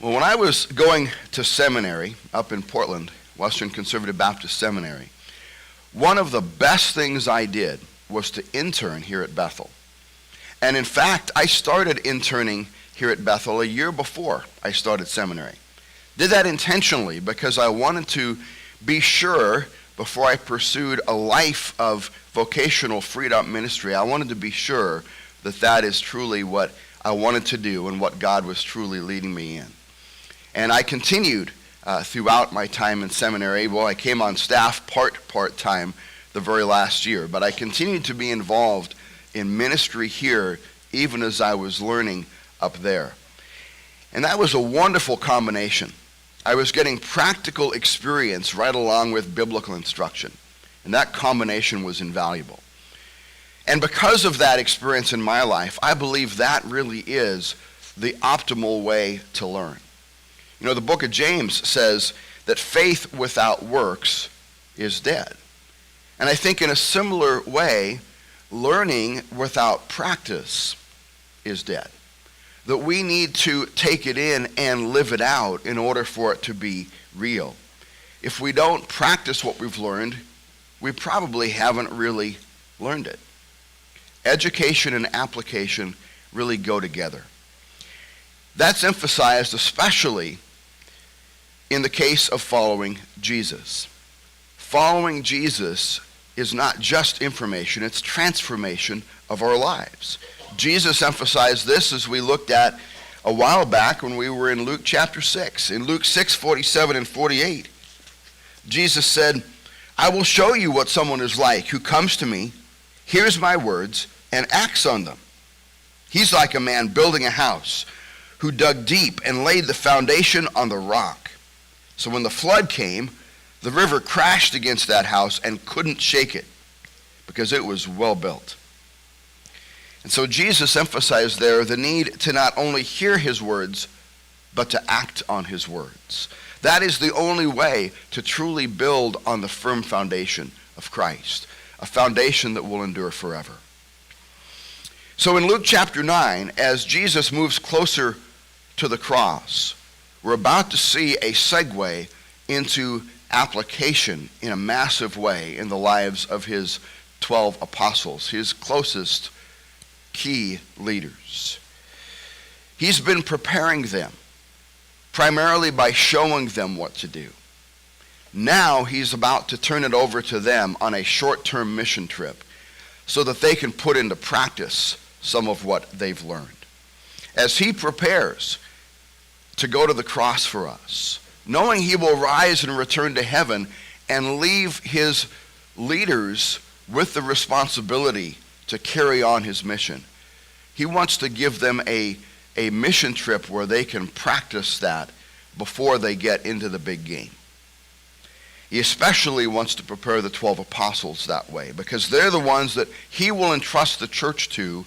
Well, when I was going to seminary up in Portland, Western Conservative Baptist Seminary, one of the best things I did was to intern here at Bethel. And in fact, I started interning here at Bethel a year before I started seminary. Did that intentionally because I wanted to be sure before I pursued a life of vocational freed-up ministry, I wanted to be sure that that is truly what I wanted to do and what God was truly leading me in. And I continued throughout my time in seminary. Well, I came on staff part-time the very last year, but I continued to be involved in ministry here even as I was learning up there. And that was a wonderful combination. I was getting practical experience right along with biblical instruction, and that combination was invaluable. And because of that experience in my life, I believe that really is the optimal way to learn. You know, the book of James says that faith without works is dead. And I think in a similar way, learning without practice is dead. That we need to take it in and live it out in order for it to be real. If we don't practice what we've learned, we probably haven't really learned it. Education and application really go together. That's emphasized especially in the case of following Jesus. Following Jesus is not just information, it's transformation of our lives. Jesus emphasized this as we looked at a while back when we were in Luke chapter 6. In Luke 6:47 and 48, Jesus said, "I will show you what someone is like who comes to me, hears my words, and acts on them. He's like a man building a house who dug deep and laid the foundation on the rock. So when the flood came, the river crashed against that house and couldn't shake it because it was well built." And so Jesus emphasized there the need to not only hear his words, but to act on his words. That is the only way to truly build on the firm foundation of Christ, a foundation that will endure forever. So in Luke chapter 9, as Jesus moves closer to the cross, we're about to see a segue into application in a massive way in the lives of his 12 apostles, his closest key leaders. He's been preparing them, primarily by showing them what to do. Now he's about to turn it over to them on a short-term mission trip so that they can put into practice some of what they've learned. As he prepares to go to the cross for us, knowing he will rise and return to heaven and leave his leaders with the responsibility to carry on his mission, he wants to give them a mission trip where they can practice that before they get into the big game. He especially wants to prepare the 12 apostles that way because they're the ones that he will entrust the church to